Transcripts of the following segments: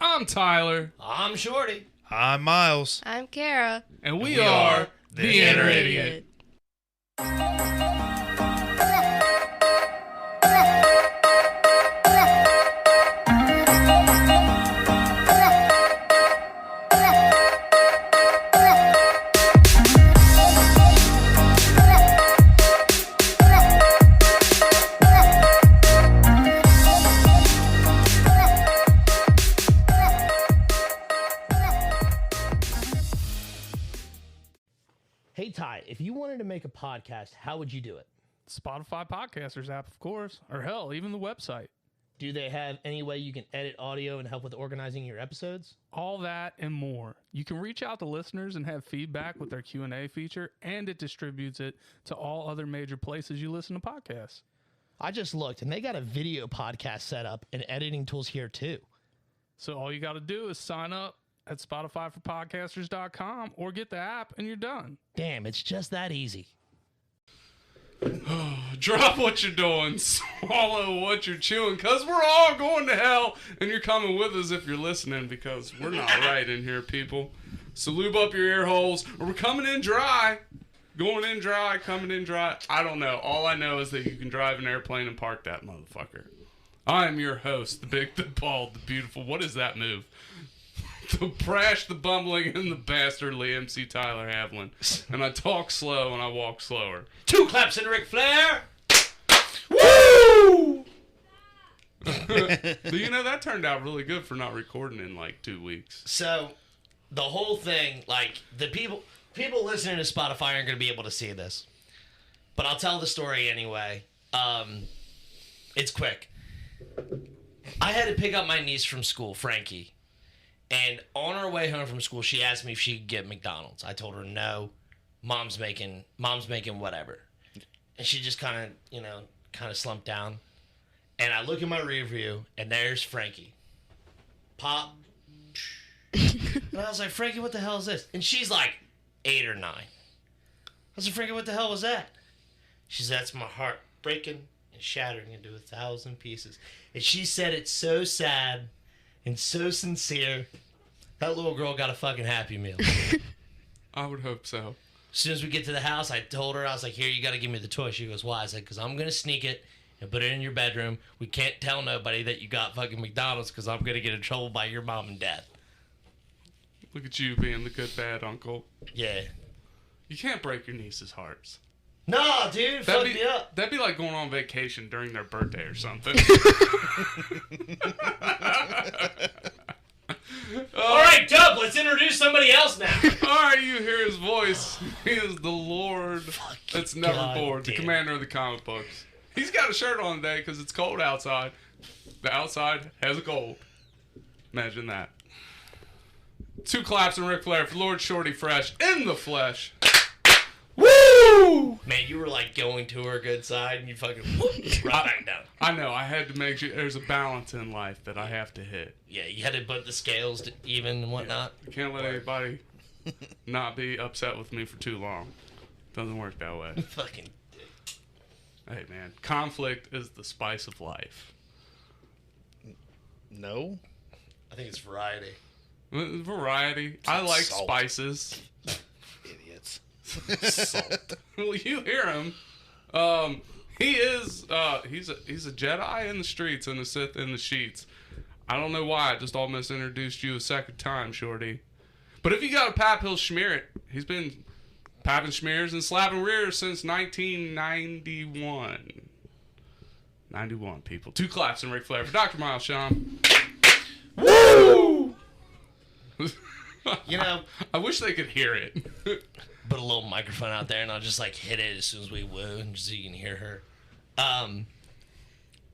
I'm Tyler. I'm Shorty. I'm Miles. I'm Kara. And we are The Inner Idiot. Hey, Ty, if you wanted to make a podcast, how would you do it? Spotify Podcasters app, of course. Or hell, even the website. Do they have any way you can edit audio and help with organizing your episodes? All that and more. You can reach out to listeners and have feedback with their Q&A feature, and it distributes it to all other major places you listen to podcasts. I just looked, and they got a video podcast set up and editing tools here, too. So all you got to do is sign up at SpotifyForPodcasters.com or get the app, and you're done. Damn, it's just that easy. Drop what you're doing, swallow what you're chewing, because we're all going to hell, and you're coming with us if you're listening, because we're not right in here, people. So lube up your ear holes, or we're coming in dry. Going in dry, coming in dry. I don't know. All I know is that you can drive an airplane and park that motherfucker. I am your host, the big, the bald, the beautiful. What is that move? The brash, the bumbling, and the bastardly MC Tyler Havlin. And I talk slow and I walk slower. 2 claps and Ric Flair! Woo! You know, that turned out really good for not recording in like 2 weeks. So, the whole thing, like, the people listening to Spotify aren't going to be able to see this. But I'll tell the story anyway. It's quick. I had to pick up my niece from school, Frankie. And on her way home from school, she asked me if she could get McDonald's. I told her no. Mom's making whatever. And she just kind of slumped down. And I look in my rear view, and there's Frankie. Pop. And I was like, Frankie, what the hell is this? And she's like 8 or 9. I said, Frankie, what the hell was that? She said, that's my heart breaking and shattering into 1,000 pieces. And she said it so sad and so sincere. That little girl got a fucking Happy Meal. I would hope so. As soon as we get to the house, I told her, I was like, here, you got to give me the toy. She goes, why? I said, because I'm going to sneak it and put it in your bedroom. We can't tell nobody that you got fucking McDonald's because I'm going to get in trouble by your mom and dad. Look at you being the good, bad uncle. Yeah. You can't break your niece's hearts. No, dude, fuck me up. That'd be like going on vacation during their birthday or something. All right, Dub, let's introduce somebody else now. All right, you hear his voice. He is the Lord that's never bored, the commander of the comic books. He's got a shirt on today because it's cold outside. The outside has a cold. Imagine that. 2 claps and Ric Flair for Lord Shorty Fresh in the flesh. Woo! Man, you were like going to her good side and you fucking right back down. I know. I had to make sure there's a balance in life that I have to hit. Yeah, you had to put the scales to even and whatnot. I can't let anybody not be upset with me for too long. Doesn't work that way. Fucking dick. Hey, man. Conflict is the spice of life. No. I think it's variety. Variety. I like salt. Spices. Idiots. Salt. Well, you hear him. He is. He's a Jedi in the streets and a Sith in the sheets. I don't know why I just almost introduced you a second time, Shorty. But if you got a pap, he'll schmear it. He's been papping schmears and slapping rears since 1991. 91 people. 2 claps and Ric Flair for Dr. Miles Sean. Woo! You know, I wish they could hear it. put a little microphone out there and I'll just like hit it as soon as we woo and so you can hear her.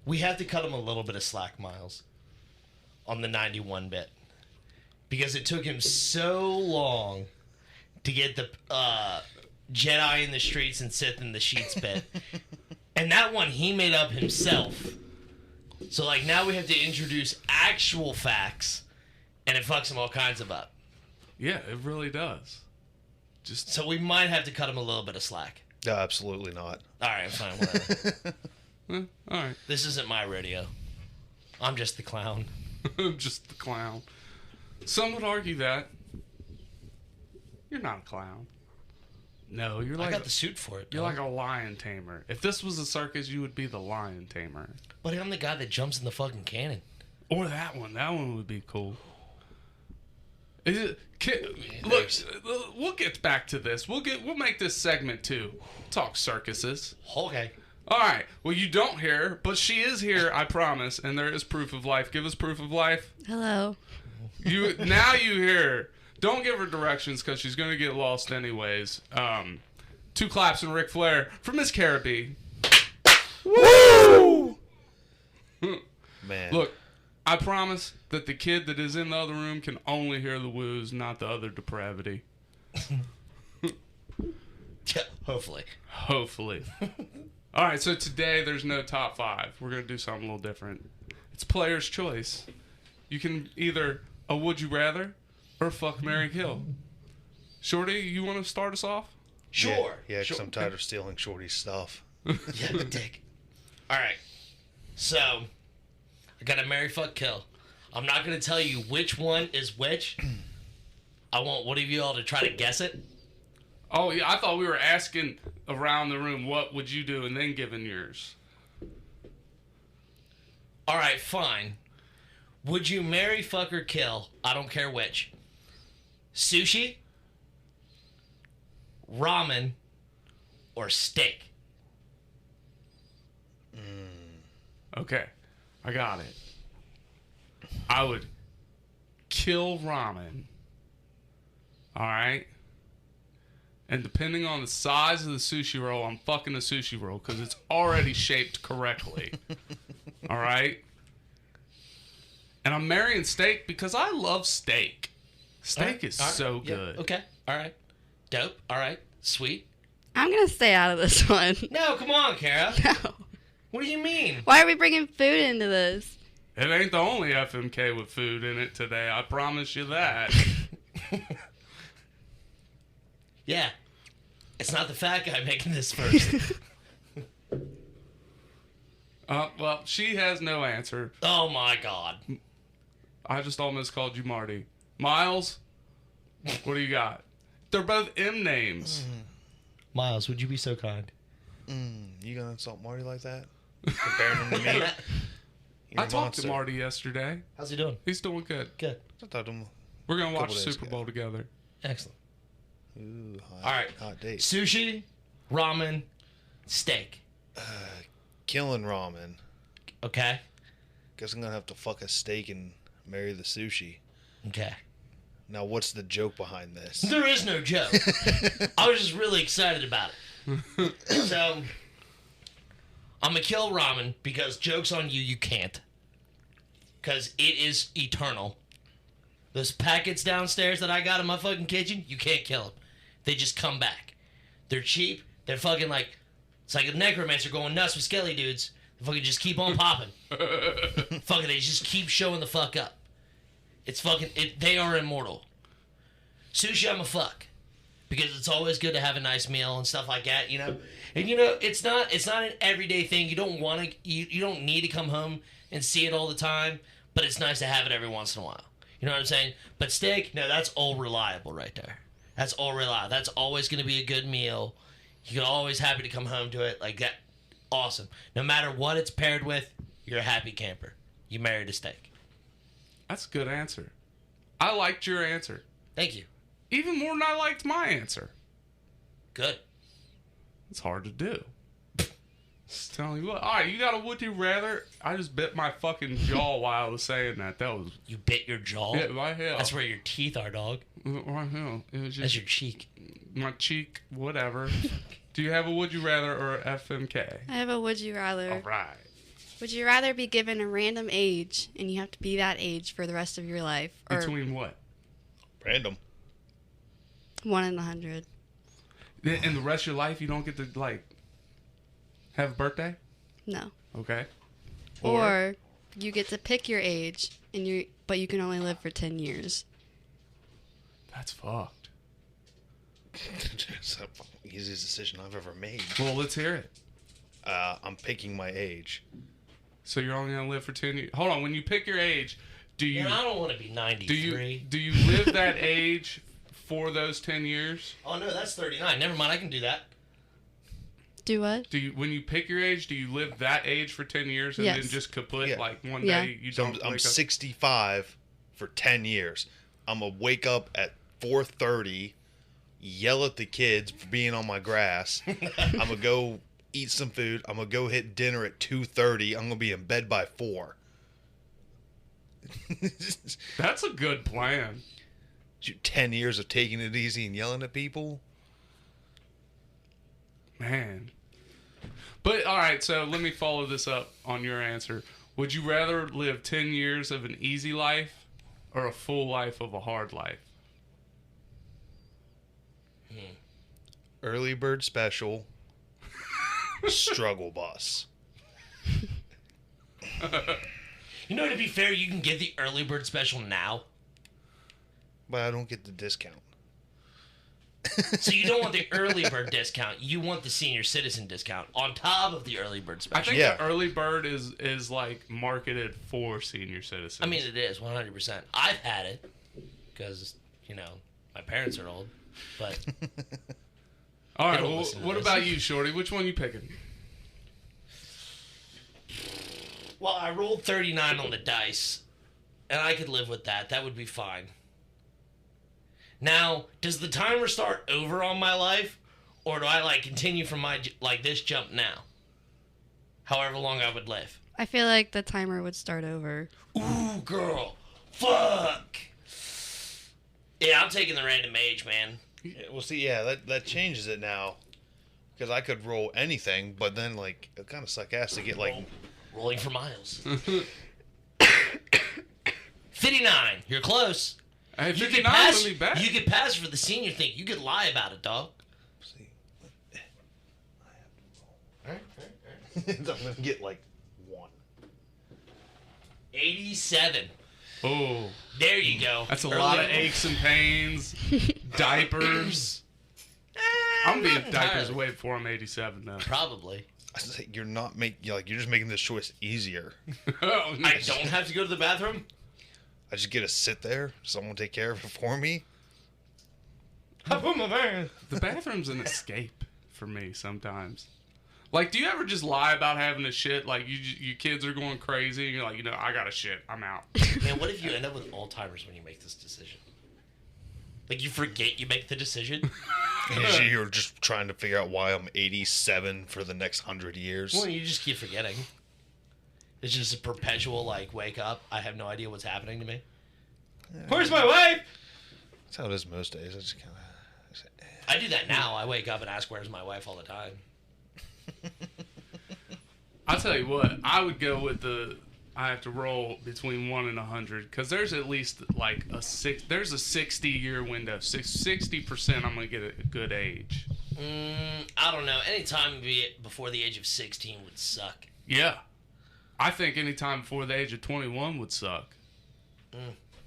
We have to cut him a little bit of slack, Miles, on the 91 bit. Because it took him so long to get the Jedi in the streets and Sith in the sheets bit. And that one he made up himself. So like now we have to introduce actual facts and it fucks him all kinds of up. Yeah, it really does. So we might have to cut him a little bit of slack. No, absolutely not. All right, fine, whatever. All right. This isn't my radio. I'm just the clown. Just the clown. Some would argue that you're not a clown. No, you're like I got the suit for it. you're dog. like a lion tamer. If this was a circus, you would be the lion tamer. But I'm the guy that jumps in the fucking cannon. Or that one. That one would be cool. Is it, look, we'll get back to this. We'll make this segment too. Talk circuses. Okay. All right. Well, you don't hear her, but she is here, I promise, and there is proof of life. Give us proof of life. Hello. Now you hear her. Don't give her directions because she's going to get lost anyways. 2 claps and Ric Flair for Miss Caribbean. Woo! Man. Look, I promise that the kid that is in the other room can only hear the woos, not the other depravity. Yeah, hopefully. Hopefully. All right, so today there's no top 5. We're going to do something a little different. It's player's choice. You can either a would you rather or fuck, marry, kill. Shorty, you want to start us off? Sure. Yeah, because sure. I'm tired of stealing Shorty's stuff. Yeah, the dick. All right. So, I got a marry, fuck, kill. I'm not going to tell you which one is which. I want one of you all to try to guess it. Oh, yeah, I thought we were asking around the room what would you do and then giving yours. All right, fine. Would you marry, fuck, or kill? I don't care which. Sushi, ramen, or steak? Okay, I got it. I would kill ramen. All right? And depending on the size of the sushi roll, I'm fucking a sushi roll because it's already shaped correctly. All right? And I'm marrying steak because I love steak. Steak is All right, so yeah, good. Okay, all right. Dope, all right. Sweet. I'm going to stay out of this one. No, come on, Kara. No. What do you mean? Why are we bringing food into this? It ain't the only FMK with food in it today. I promise you that. Yeah. It's not the fat guy making this first. Well, she has no answer. Oh my god. I just almost called you Marty. Miles, what do you got? They're both M names. Miles, would you be so kind? You gonna insult Marty like that? Comparing him to me? You're I a talked monster. to Marty yesterday. How's he doing? He's doing good. Good. I thought him. We're going to watch Couple days Super ago. Bowl together. Excellent. Ooh, hot, All right. hot date. Sushi, ramen, steak. Killing ramen. Okay? Guess I'm gonna have to fuck a steak and marry the sushi. Okay. Now, what's the joke behind this? There is no joke. I was just really excited about it. So, I'm going to kill ramen because joke's on you, you can't. Because it is eternal. Those packets downstairs that I got in my fucking kitchen, you can't kill them. They just come back. They're cheap. They're fucking like, it's like a necromancer going nuts with skelly dudes. They fucking just keep on popping. Fucking, they just keep showing the fuck up. It's fucking, they are immortal. Sushi, I'm a fuck. Because it's always good to have a nice meal and stuff like that, you know? And, you know, it's not an everyday thing. You don't want to, you don't need to come home and see it all the time, but it's nice to have it every once in a while. You know what I'm saying? But steak, no, that's all reliable right there. That's all reliable. That's always going to be a good meal. You're always happy to come home to it. Like that, awesome. No matter what it's paired with, you're a happy camper. You married a steak. That's a good answer. I liked your answer. Thank you. Even more than I liked my answer. Good. It's hard to do. Just telling you what. All right, you got a would you rather? I just bit my fucking jaw while I was saying that. That was... You bit your jaw? Yeah, right here. That's where your teeth are, dog. Right here. It was That's just your cheek. my cheek, whatever. Do you have a would you rather or a FMK? I have a would you rather. All right. Would you rather be given a random age and you have to be that age for the rest of your life? Or Between what? Random. 1 in 100? In the rest of your life, you don't get to, like, have a birthday? No. Okay. Or you get to pick your age, but you can only live for 10 years. That's fucked. It's the easiest decision I've ever made. Well, let's hear it. I'm picking my age. So you're only going to live for 10 years. Hold on. When you pick your age, And I don't want to be 93. Do you live that age for those 10 years? Oh, no, that's 39. Never mind, I can do that. Do what? When you pick your age, do you live that age for 10 years and Yes. then just kaput, Yeah. like one Yeah. day you So don't I'm wake up? 65 for 10 years. I'm going to wake up at 4:30, yell at the kids for being on my grass. I'm going to go eat some food. I'm going to go hit dinner at 2:30. I'm going to be in bed by 4. That's a good plan. 10 years of taking it easy and yelling at people. Man. But, all right, so let me follow this up on your answer. Would you rather live 10 years of an easy life or a full life of a hard life? Early bird special. Struggle bus. You know, to be fair, you can get the early bird special now. But I don't get the discount. So you don't want the early bird discount. You want the senior citizen discount on top of the early bird I special. think Yeah. the early bird is like marketed for senior citizens. I mean, it is 100%. I've had it because, you know, my parents are old. But all right, don't well, listen to what this. about you, Shorty? Which one you picking? well, I rolled 39 on the dice, and I could live with that. That would be fine. Now, does the timer start over on my life, or do I like continue from my like this jump now? However long I would live. I feel like the timer would start over. Ooh, girl, fuck. Yeah, I'm taking the random age, man. Yeah, well, see, yeah, that changes it now. Because I could roll anything, but then, like, it kind of suck ass to get, like... Rolling for miles. 59. You're close. Hey, You 59 could pass. wouldn't be bad. You could pass for the senior thing. You could lie about it, dog. See, I'm going to get, like, 1. 87. Oh, There you go. that's a Early- lot of aches and pains. Diapers. I'm being not diapers entirely. away before I'm 87 though. Probably. I was like, you're just making this choice easier. Oh, I don't have to go to the bathroom. I just get to sit there, someone take care of it for me. I put my pants. The bathroom's an escape for me sometimes. Like, do you ever just lie about having a shit? Like, you kids are going crazy, and you're like, I got a shit. I'm out. Man, what if you end up with Alzheimer's when you make this decision? Like, you forget you make the decision? And you're just trying to figure out why I'm 87 for the next 100 years. Well, you just keep forgetting. It's just a perpetual, like, wake up. I have no idea what's happening to me. Where's my wife? That's how it is most days. I just kind of... I do that now. I wake up and ask, where's my wife all the time. I'll tell you what, I would go with I have to roll between 1 and 100, because there's at least like there's a 60-year window. 60% I'm going to get a good age. I don't know. Any time before the age of 16 would suck. Yeah. I think any time before the age of 21 would suck.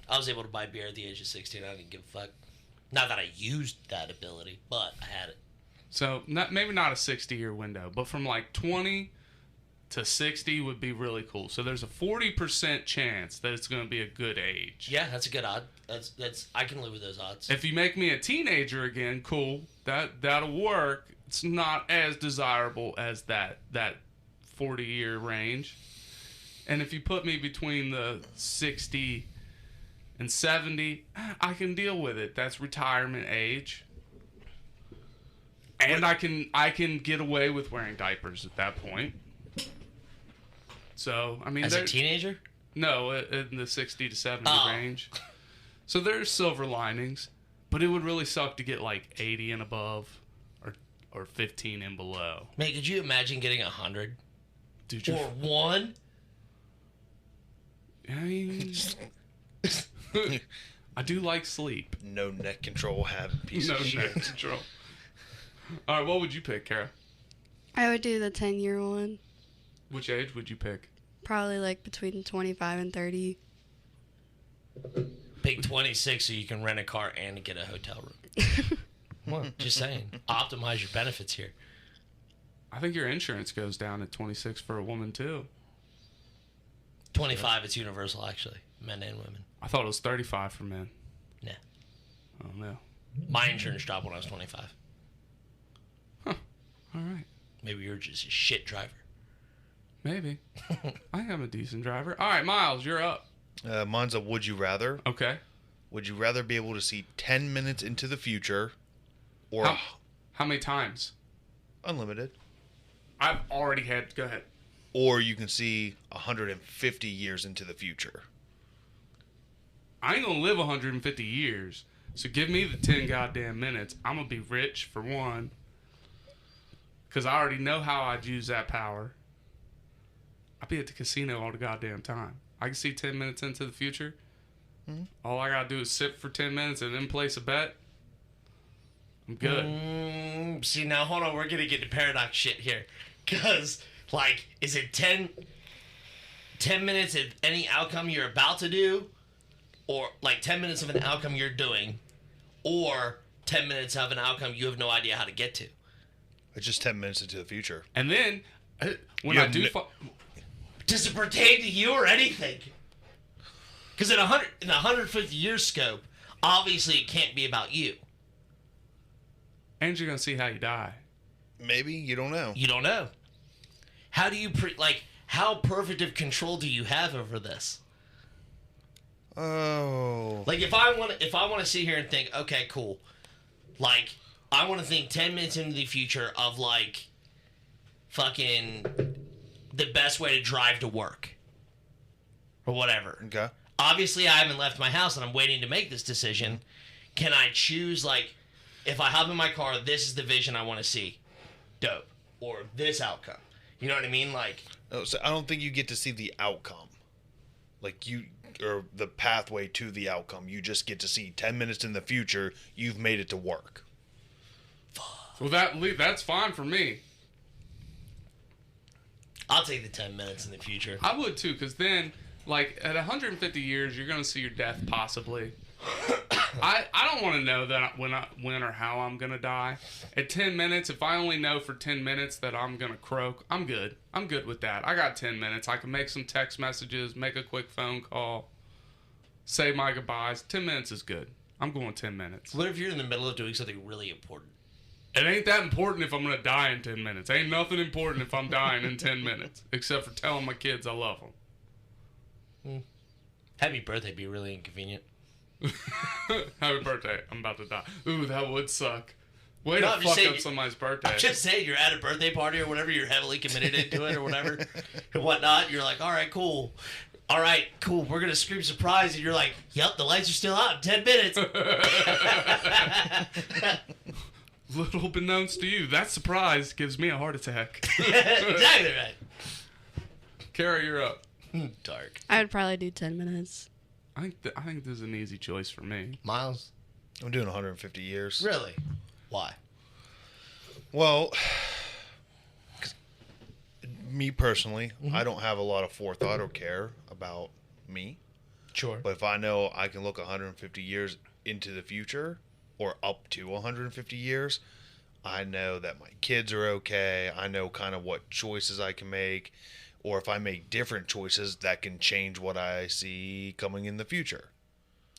I was able to buy beer at the age of 16. I didn't give a fuck. Not that I used that ability, but I had it. So maybe not a 60-year window, but from like 20 to 60 would be really cool. So there's a 40% chance that it's going to be a good age. Yeah, that's a good odd. That's I can live with those odds. If you make me a teenager again, cool. That'll work. It's not as desirable as that 40-year range. And if you put me between the 60 and 70, I can deal with it. That's retirement age. And I can get away with wearing diapers at that point. So, I mean, As a teenager? no, in the 60 to 70 Oh. range. So there's silver linings, but it would really suck to get like 80 and above or 15 and below. Man, could you imagine getting 100? Dude, Or 1? I mean, I do like sleep. No neck control, have piece No of shit. neck control. All right, what would you pick, Kara? I would do the 10-year one. Which age would you pick? Probably like between 25 and 30. Pick 26 so you can rent a car and get a hotel room. What? Just saying. Optimize your benefits here. I think your insurance goes down at 26 for a woman too. 25, it's universal, actually. Men and women. I thought it was 35 for men. Nah. Oh, no. My insurance dropped when I was 25. All right. Maybe you're just a shit driver. Maybe. I am a decent driver. All right, Miles, you're up. Mine's a would you rather. Okay. Would you rather be able to see 10 minutes into the future or How many times? unlimited? I've already had... Go ahead. Or you can see 150 years into the future. I ain't gonna live 150 years, so give me the 10 goddamn minutes. I'm gonna be rich, for one, because I already know how I'd use that power. I'd be at the casino all the goddamn time. I can see 10 minutes into the future. All I gotta do is sit for 10 minutes and then place a bet. I'm good. See, now, hold on. We're going to get to paradox shit here. Because, like, is it 10 minutes of any outcome you're about to do? Or, like, 10 minutes of an outcome you're doing? Or 10 minutes of an outcome you have no idea how to get to? It's just 10 minutes into the future. And then, when You I have do... Does it pertain to you or anything? Because in a 150 year scope, obviously it can't be about you. and you're gonna see how you die. Maybe. You don't know. You don't know. How do you how perfect of control do you have over this? Oh. Like if I want to sit here and think, okay, cool. Like I want to think 10 minutes into the future of like fucking the best way to drive to work or whatever. Okay. Obviously, I haven't left my house and I'm waiting to make this decision. Can I choose, like, if I hop in my car, this is the vision I want to see? Dope. Or this outcome. You know what I mean? Like, Oh, so I don't think you get to see the outcome. Like or the pathway to the outcome. You just get to see 10 minutes in the future, you've made it to work. Well, that's fine for me. I'll take the 10 minutes in the future. I would too, because then, like, at 150 years, you're gonna see your death possibly. I don't want to know that when or how I'm gonna die. At 10 minutes, if I only know for 10 minutes that I'm gonna croak, I'm good. I'm good with that. I got 10 minutes. I can make some text messages, make a quick phone call, say my goodbyes. 10 minutes is good. I'm going 10 minutes. What if you're in the middle of doing something really important? It ain't that important if I'm gonna die in 10 minutes. Ain't nothing important if I'm dying in 10 minutes, except for telling my kids I love them. Happy birthday be really inconvenient. Happy birthday. I'm about to die. Ooh, that would suck. Way No, to I'm just fuck saying- up somebody's birthday. I'm just saying, you're at a birthday party or whatever, you're heavily committed into it or whatever, and whatnot. You're like, all right, cool. All right, cool. We're going to scream surprise. And you're like, yep, the lights are still out in 10 minutes. Little beknownst to you, that surprise gives me a heart attack. Exactly right. Kara, you're up. Dark. I would probably do 10 minutes. I think this is an easy choice for me. Miles? I'm doing 150 years. Really? Why? Well, 'cause me personally, I don't have a lot of forethought or care about me. Sure. But if I know I can look 150 years into the future or up to 150 years, I know that my kids are okay. I know kind of what choices I can make. Or if I make different choices, that can change what I see coming in the future.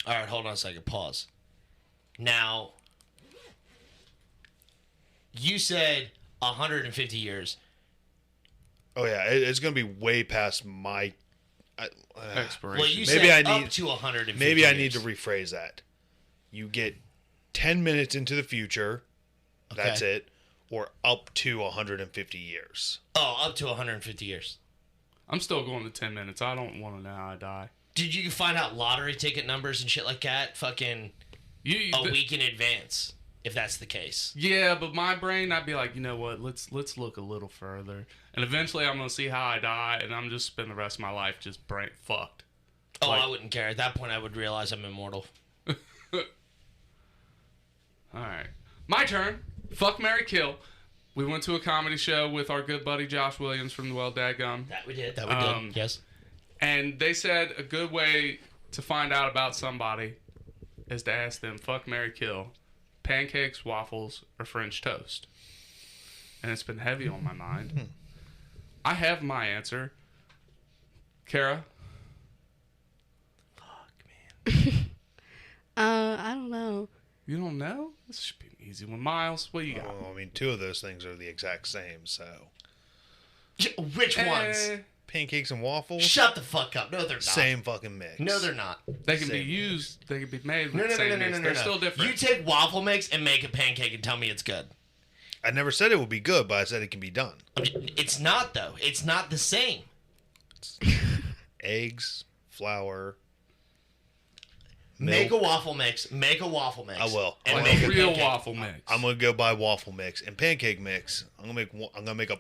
All right, hold on a second. Pause. Now, you said 150 years. Oh, yeah. It's going to be way past my... Expiration. Well, you Maybe said I need- up to 150 Maybe I need years. to rephrase that. You get 10 minutes into the future. That's Okay. it. Or up to 150 years. Oh, up to 150 years. I'm still going to 10 minutes. I don't want to know how I die. Did you find out lottery ticket numbers and shit like that fucking a week in advance, if that's the case? Yeah, but my brain, I'd be like, you know what? Let's look a little further, and eventually I'm gonna see how I die, and I'm just spend the rest of my life just brain fucked. Oh, Like- I wouldn't care. At that point, I would realize I'm immortal. All right, my turn. Fuck, marry, kill. We went to a comedy show with our good buddy Josh Williams from the Well Dadgum. That we did. That we did. Yes. And they said a good way to find out about somebody is to ask them, fuck, marry, kill, pancakes, waffles, or French toast. And it's been heavy on my mind. I have my answer. Kara, I don't know. You don't know? This should be an easy one. Miles, what you got? Well, I mean, two of those things are the exact same, so. Which ones? Pancakes and waffles? Shut the fuck up. No, they're not. Same fucking mix. No, they're not. They can be Same used. They can be made with No, the same mix. They're no. still different. You take waffle mix and make a pancake and tell me it's good. I never said it would be good, but I said it can be done. It's not, though. It's not the same. Eggs, flour. Make a milk. waffle mix. Make a waffle mix. I will. And like make a real pancake. waffle mix. I'm gonna go buy waffle mix and pancake mix. I'm gonna make a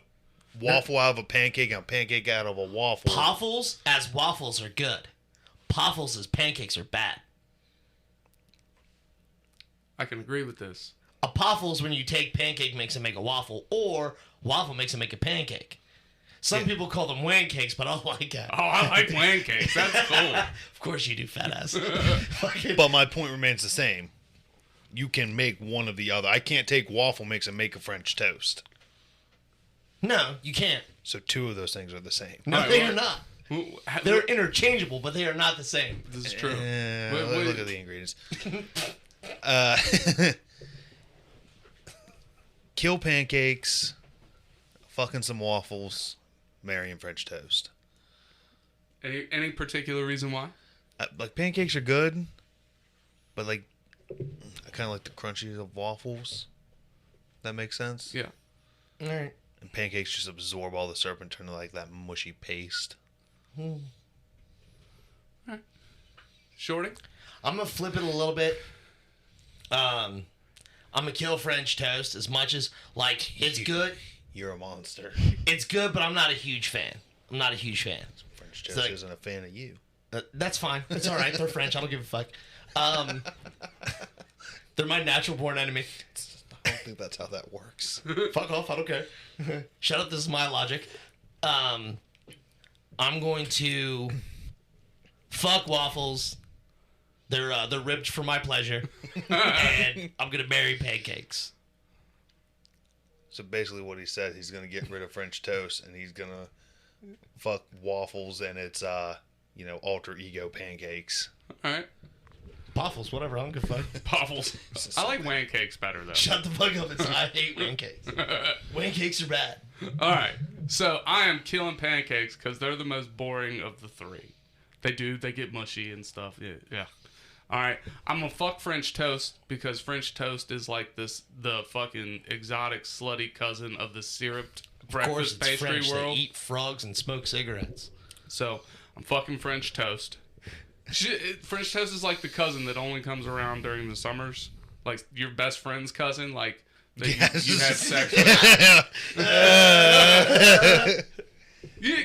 waffle out of a pancake and a pancake out of a waffle. Paffles as waffles are good. Paffles as pancakes are bad. I can agree with this. A Paffles when you take pancake mix and make a waffle, or waffle mix and make a pancake. Some people call them wancakes, but I don't like that. Oh, I like pancakes. That's cool. Of course you do, fat ass. Fucking- But my point remains the same. You can make one or the other. I can't take waffle mix and make a French toast. No, you can't. So two of those things are the same. No, Alright, they well- are not. They're, They're interchangeable, but they are not the same. this is true. Look at the ingredients. Kill pancakes, fucking some waffles, marrying French toast. Any particular reason why? Like pancakes are good, but like I kind of like the crunchiness of waffles. That makes sense. Yeah. All right. And pancakes just absorb all the syrup and turn to like that mushy paste. Shorty? I'm gonna flip it a little bit. I'm gonna kill French toast as much as like it's good. You're a monster. It's good, but I'm not a huge fan. I'm not a huge fan. French toast like- isn't a fan of you. That's fine. It's all right. They're French. I don't give a fuck. They're my natural born enemy. I don't think that's how that works. Fuck off. I don't care. Shut up. This is my logic. I'm going to fuck waffles. They're ribbed for my pleasure, and I'm gonna marry pancakes. So basically, what he said, he's gonna get rid of French toast and he's gonna fuck waffles and it's alter ego pancakes. All right. Paffles, whatever. I don't give a fuck. Paffles. I like pancakes better, though. Shut the fuck up. I hate pancakes. Pancakes are bad. All right. So I am killing pancakes because they're the most boring of the three. They get mushy and stuff. Yeah. All right. I'm going to fuck French toast because French toast is like the fucking exotic slutty cousin of the syruped Of course, breakfast it's pastry French. world. They eat frogs and smoke cigarettes. So I'm fucking French toast. French toast is like the cousin that only comes around during the summers. Like your best friend's cousin, like that Yes. you had sex with.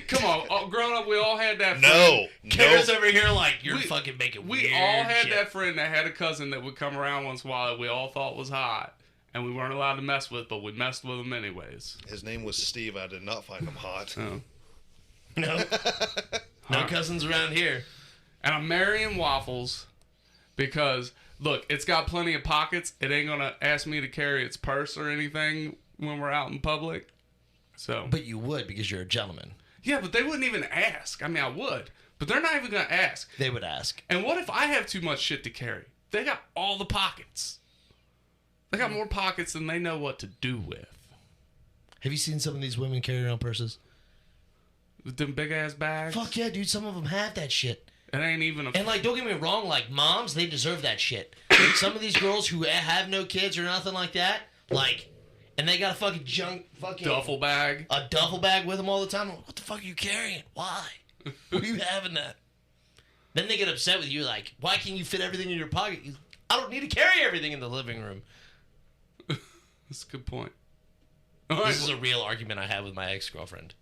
Come on. Growing up, we all had that friend. No. Kara's over here like, you're We- fucking making We weird all had shit. that friend that had a cousin that would come around once in a while that we all thought was hot. And we weren't allowed to mess with, but we messed with him anyways. His name was Steve. I did not find him hot. Oh. No. No cousins around here. And I'm marrying waffles because, look, it's got plenty of pockets. It ain't going to ask me to carry its purse or anything when we're out in public. So, But you would because you're a gentleman. yeah, but they wouldn't even ask. I mean, I would, but they're not even going to ask. They would ask. And what if I have too much shit to carry? They got all the pockets. They got more pockets than they know what to do with. Have you seen some of these women carry around purses? With them big ass bags. Fuck yeah, dude. Some of them have that shit. It ain't even a. And like, don't get me wrong, like moms, they deserve that shit. Some of these girls who have no kids or nothing like that, like, and they got a fucking duffel bag. a duffel bag with them all the time. What the fuck are you carrying? Why? Why are you having that? Then they get upset with you, like, why can't you fit everything in your pocket? I don't need to carry everything in the living room. That's a good point. All right. This is a real argument I had with my ex-girlfriend.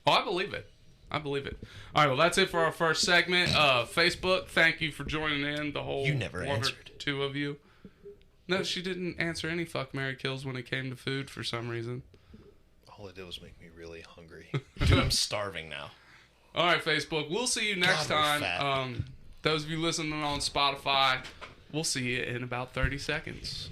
Oh, I believe it. I believe it. All right, well, that's it for our first segment. Facebook, thank you for joining in. The whole You never one or answered. two of you. No, she didn't answer any fuck, marry, kills when it came to food for some reason. All it did was make me really hungry. Dude, I'm starving now. All right, Facebook, we'll see you next God, we're time. fat. Those of you listening on Spotify, we'll see you in about 30 seconds.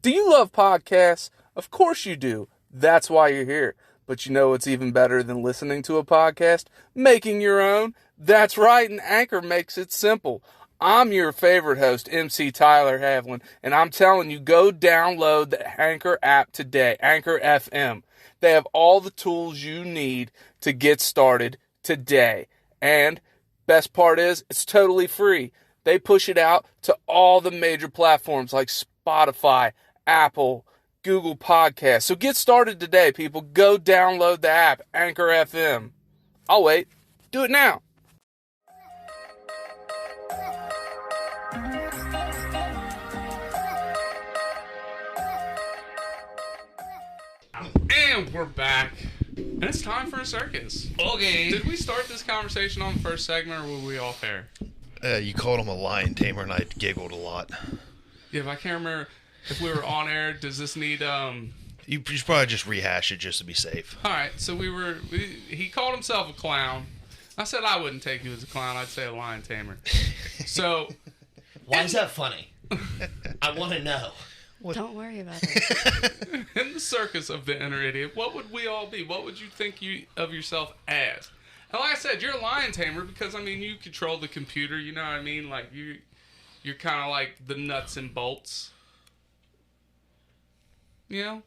Do you love podcasts? Of course you do. That's why you're here. But you know what's even better than listening to a podcast? Making your own. That's right, and Anchor makes it simple. I'm your favorite host, MC Tyler Havlin, and I'm telling you, go download the Anchor app today, Anchor FM. They have all the tools you need to get started today. And best part is, it's totally free. They push it out to all the major platforms like Spotify, Apple, Google Podcasts. So get started today, people. Go download the app, Anchor FM. I'll wait. Do it now. And we're back. And it's time for a circus. Okay. Did we start this conversation on the first segment, or were we off air? You called him a lion tamer, and I giggled a lot. Yeah, but I can't remember if we were on air. Does this need You should probably just rehash it just to be safe. All right, so he called himself a clown. I said I wouldn't take you as a clown. I'd say a lion tamer. So why is that funny? I want to know. Don't worry about it. In the circus of the inner idiot, what would we all be? What would you think of yourself as? And like I said, you're a lion tamer because, I mean, you control the computer, you know what I mean? Like, you're kind of like the nuts and bolts. You know?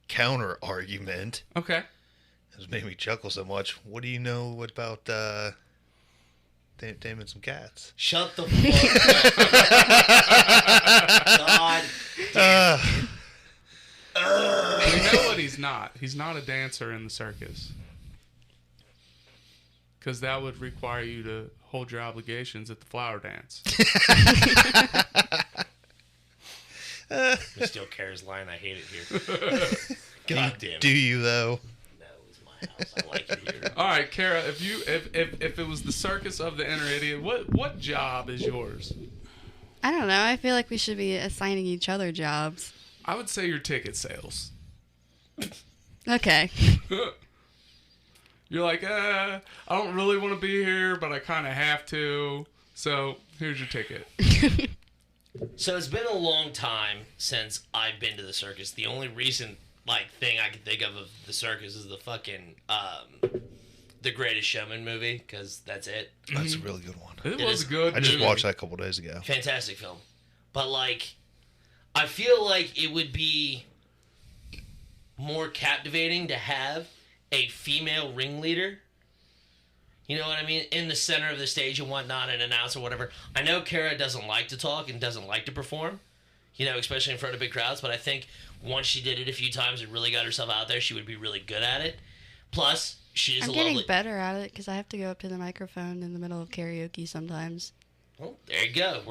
Counter argument. Okay. This made me chuckle so much. What do you know about taming some cats? Shut the fuck up. God. You know what he's not? He's not a dancer in the circus. Because that would require you to hold your obligations at the flower dance. We still Kara's line. I hate it here. God damn it. Do you though? No, it's my house. I like it here. All right, Kara. If it was the circus of the inner idiot, what job is yours? I don't know. I feel like we should be assigning each other jobs. I would say your ticket sales. Okay. You're like, I don't really want to be here, but I kind of have to. So here's your ticket. So it's been a long time since I've been to the circus. The only recent thing I can think of the circus is the fucking The Greatest Showman movie, because that's it. That's a really good one. It was good. I just movie. watched that a couple days ago. Fantastic film. But I feel like it would be more captivating to have a female ringleader. You know what I mean? In the center of the stage and whatnot, and announce or whatever. I know Kara doesn't like to talk and doesn't like to perform, especially in front of big crowds, but I think once she did it a few times and really got herself out there, she would be really good at it. Plus, she is I'm a getting lovely... better at it because I have to go up to the microphone in the middle of karaoke sometimes. Well, there you go.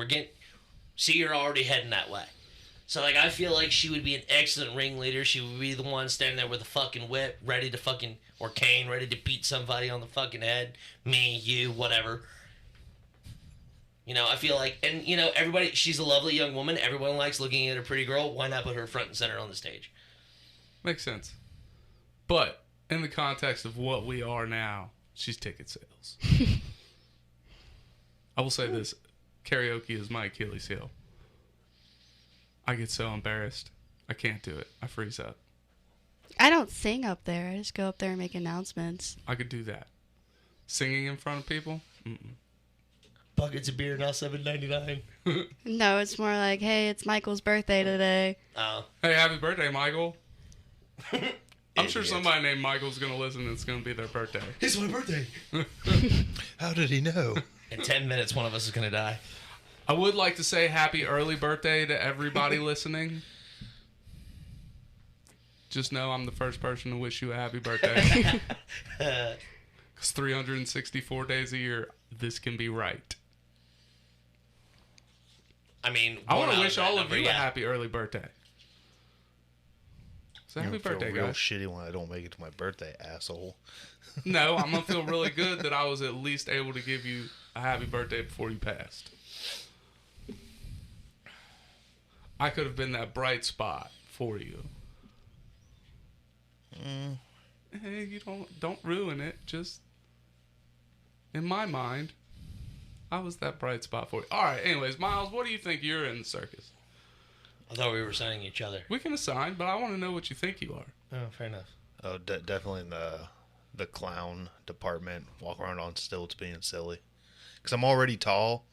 See, you're already heading that way. So, I feel like she would be an excellent ringleader. She would be the one standing there with a fucking whip, ready to or cane, ready to beat somebody on the fucking head. Me, you, whatever. I feel like, and, everybody, she's a lovely young woman. Everyone likes looking at a pretty girl. Why not put her front and center on the stage? Makes sense. But in the context of what we are now, she's ticket sales. I will say this. Karaoke is my Achilles heel. I get so embarrassed. I can't do it. I freeze up. I don't sing up there. I just go up there and make announcements. I could do that. Singing in front of people? Mm-mm. Buckets of beer now $7.99. No, it's more like, hey, it's Michael's birthday today. Oh. Hey, happy birthday, Michael. I'm sure Idiot. somebody named Michael's going to listen and it's going to be their birthday. It's my birthday. How did he know? In 10 minutes, one of us is going to die. I would like to say happy early birthday to everybody listening. Just know I'm the first person to wish you a happy birthday. Because 364 days a year, this can be right. I mean, I want to one wish out all that of number, you a yeah. happy early birthday. So happy birthday, feel real guys. shitty when I don't make it to my birthday, asshole. No, I'm going to feel really good that I was at least able to give you a happy birthday before you passed. I could have been that bright spot for you. Hey, you don't ruin it. Just in my mind, I was that bright spot for you. All right. Anyways, Miles, what do you think you're in the circus? I thought we were signing each other. We can assign, but I want to know what you think you are. Oh, fair enough. Oh, definitely in the clown department. Walk around on stilts being silly. Because I'm already tall.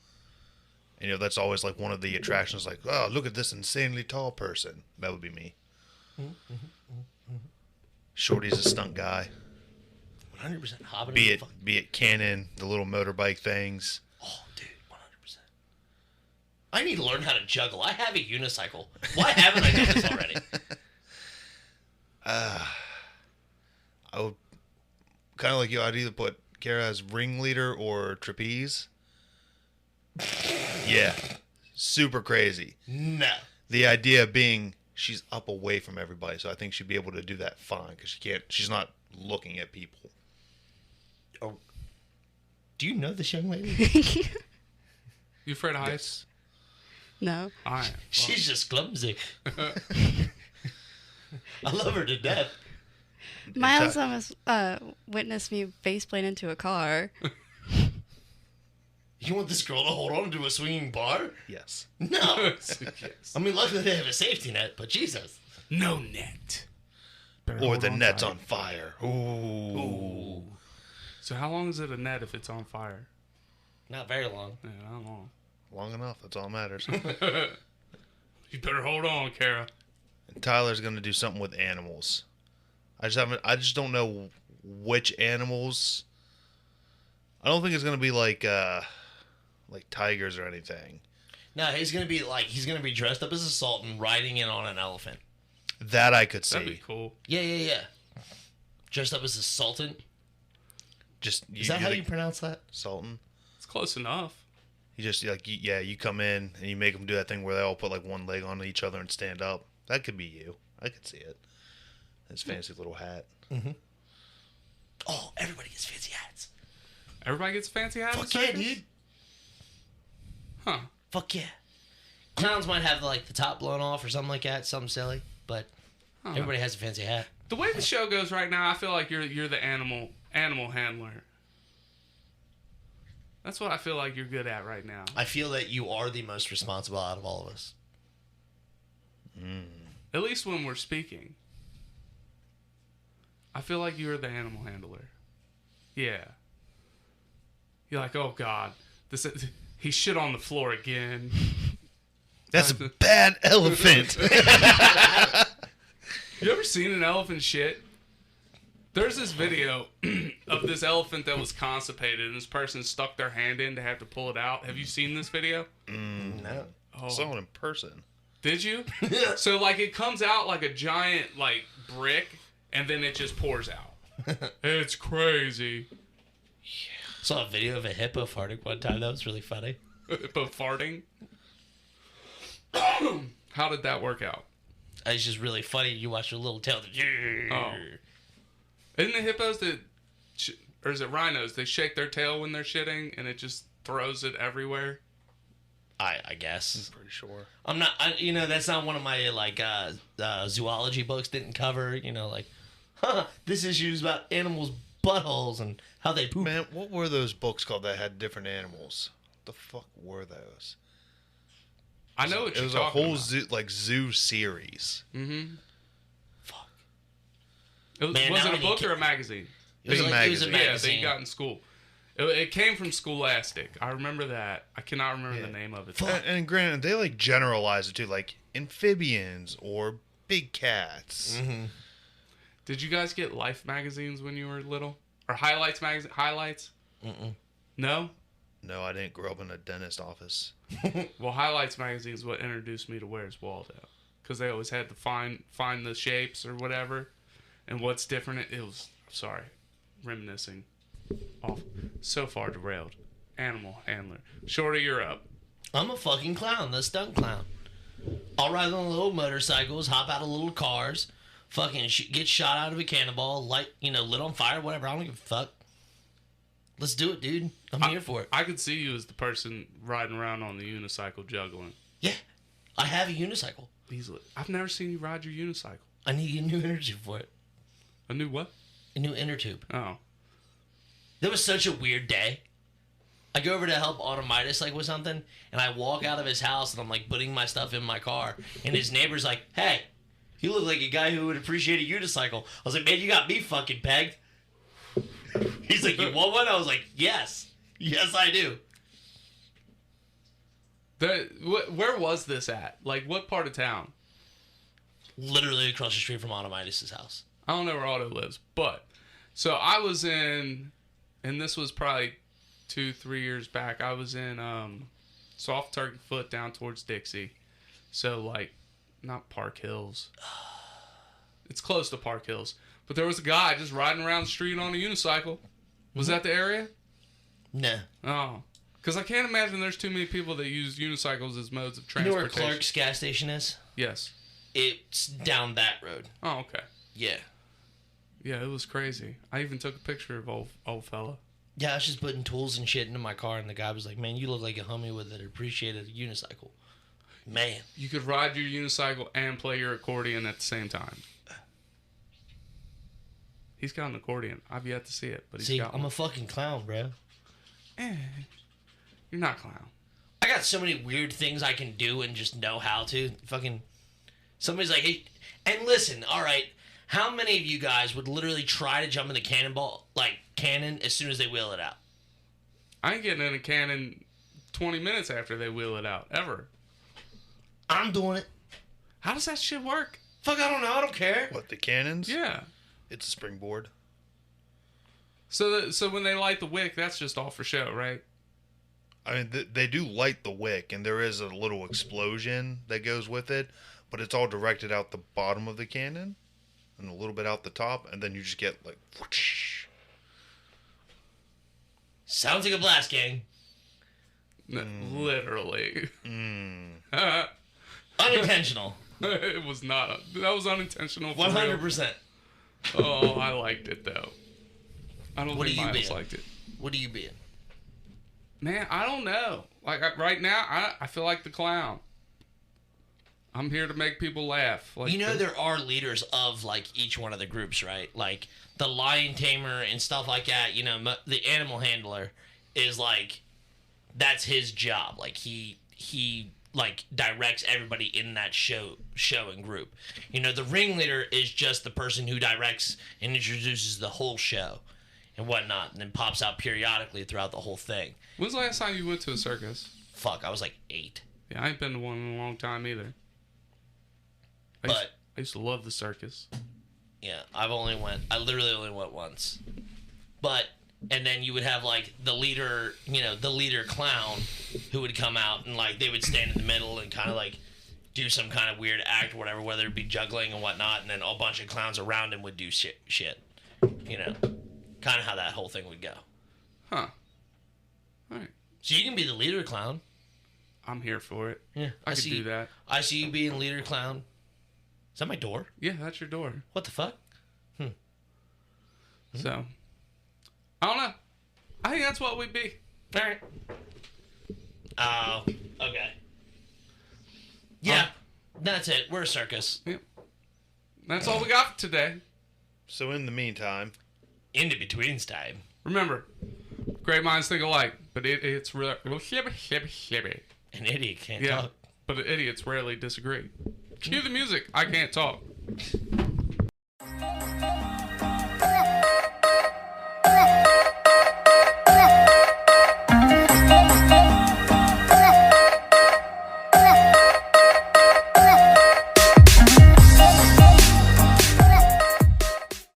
And, that's always like one of the attractions. Like, oh, look at this insanely tall person. That would be me. Shorty's a stunt guy. 100% hobbit. Be it cannon, the little motorbike things. Oh, dude, 100%. I need to learn how to juggle. I have a unicycle. Why haven't I done this already? I would kind of like you. I'd either put Kara as ringleader or trapeze. Yeah, super crazy. No. The idea being she's up away from everybody, so I think she'd be able to do that fine because she's not looking at people. Oh, do you know this young lady? You afraid of heights? No. All right. She's just clumsy. I love her to death. Miles almost witnessed me faceplane into a car. You want this girl to hold on to a swinging bar? Yes. No. Yes. I mean, luckily they have a safety net, but Jesus. No net. Better Or hold the net's tight. on fire. Ooh. So how long is it a net if it's on fire? Not very long. Yeah, not long. Long enough. That's all that matters. You better hold on, Kara. And Tyler's gonna do something with animals. I just don't know which animals. I don't think it's gonna be like tigers or anything. No, he's gonna be dressed up as a sultan riding in on an elephant. That I could see. That'd be cool. Yeah. Dressed up as a sultan. Is that how you pronounce that? Sultan? It's close enough. You just you come in and you make them do that thing where they all put like one leg on each other and stand up. That could be you. I could see it. His fancy little hat. Mm-hmm. Oh, everybody gets fancy hats. Everybody gets fancy hats. Fuck yeah, dude. Huh. Fuck yeah. Clowns might have like the top blown off or something like that, something silly, but everybody has a fancy hat. The way the show goes right now, I feel like you're the animal handler. That's what I feel like you're good at right now. I feel that you are the most responsible out of all of us. At least when we're speaking. I feel like you're the animal handler. Yeah. You're like, oh God, he shit on the floor again. That's a bad elephant. You ever seen an elephant shit? There's this video of this elephant that was constipated, and this person stuck their hand in to have to pull it out. Have you seen this video? No. I saw it in person. Did you? So, like, it comes out like a giant, like, brick, and then it just pours out. It's crazy. Saw a video of a hippo farting one time. That was really funny. But farting? How did that work out? It's just really funny. You watch your little tail. Oh. Isn't the hippos or is it rhinos? They shake their tail when they're shitting, and it just throws it everywhere. I guess. Pretty sure. I'm not. That's not one of my like zoology books. Didn't cover. This issue's about animals' buttholes and how they poop. Man, what were those books called that had different animals? What the fuck were those? I know what it you're was talking a whole about. zoo series. Mm-hmm. Fuck. Was it a book or a magazine? It was a magazine. Yeah, that you got in school. It came from Scholastic. I remember that. I cannot remember the name of it. And granted, they like generalize it too, like amphibians or big cats. Mm-hmm. Did you guys get Life magazines when you were little? Or Highlights magazine? Highlights? Mm-mm. No? No, I didn't grow up in a dentist office. Well, Highlights magazine is what introduced me to Where's Waldo. Because they always had to find the shapes or whatever. And what's different, it was, sorry, reminiscing. Off. So far derailed. Animal handler. Shorty, you're up. I'm a fucking clown, the stunt clown. I'll ride on little motorcycles, hop out of little cars, fucking get shot out of a cannonball, lit on fire, whatever. I don't give a fuck. Let's do it, dude. I'm here for it. I could see you as the person riding around on the unicycle juggling. Yeah, I have a unicycle. Easily. I've never seen you ride your unicycle. I need a new inner tube for it. A new what? A new inner tube. Oh. That was such a weird day. I go over to help Automitis with something, and I walk out of his house, and I'm putting my stuff in my car, and his neighbor's like, "Hey, You look like a guy who would appreciate a unicycle. I was like, man, you got me fucking pegged. He's like, you want one? I was like, yes. Yes, I do. Where was this at? Like, what part of town? Literally across the street from Automitus' house. I don't know where Otto lives, but so I was in, and this was probably 2-3 years back. I was in Soft Turkey Foot down towards Dixie, so like not Park Hills. It's close to Park Hills, but there was a guy just riding around the street on a unicycle. Was that the area? Nah. Oh, because I can't imagine there's too many people that use unicycles as modes of You know transportation. where Clark's gas station is? Yes. It's down that road. Oh, okay. Yeah. Yeah, it was crazy. I even took a picture of old fella. Yeah, I was just putting tools and shit into my car, and the guy was like, man, you look like a homie with an appreciated unicycle. Man. You could ride your unicycle and play your accordion at the same time. He's got an accordion. I've yet to see it, but he's got one. I'm a fucking clown, bro. You're not a clown. I got so many weird things I can do and just know how to. Fucking... Somebody's like, hey... And listen, all right, how many of you guys would literally try to jump in the cannon as soon as they wheel it out? I ain't getting in a cannon 20 minutes after they wheel it out, ever. I'm doing it. How does that shit work? Fuck, I don't know. I don't care. What, the cannons? Yeah. It's a springboard. So when they light the wick, that's just all for show, right? I mean, they do light the wick, and there is a little explosion that goes with it, but it's all directed out the bottom of the cannon and a little bit out the top, and then you just get like whoosh. Sounds like a blast, gang. No, literally. Unintentional. It was not. That was unintentional. For 100%. real. Oh, I liked it though. I don't What think are you Miles being? liked it. What are you being? Man, I don't know. Like right now, I feel like the clown. I'm here to make people laugh. Like, You know, there are leaders of like each one of the groups, right? Like the lion tamer and stuff like that. You know, the animal handler is like, that's his job. Like he like directs everybody in that show and group. You know, the ringleader is just the person who directs and introduces the whole show and whatnot, and then pops out periodically throughout the whole thing. When's the last time you went to a circus? Fuck, I was like 8. Yeah, I ain't been to one in a long time either. I used to love the circus. Yeah, I literally only went once. But, and then you would have like the leader, you know, the leader clown who would come out and like they would stand in the middle and kind of like do some kind of weird act or whatever, whether it be juggling and whatnot, and then a bunch of clowns around him would do shit. You know, kind of how that whole thing would go. Huh. All right. So you can be the leader clown. I'm here for it. Yeah, I could do that. I see you being leader clown. Is that my door? Yeah, that's your door. What the fuck? So, I don't know. I think that's what we'd be. All right. Oh, okay. Yeah, that's it. We're a circus. Yep. That's all we got for today. So in the meantime, Into betweens time. Remember, great minds think alike, but it's real. An idiot can't Yeah, talk. but idiots rarely disagree. Cue the music. I can't talk.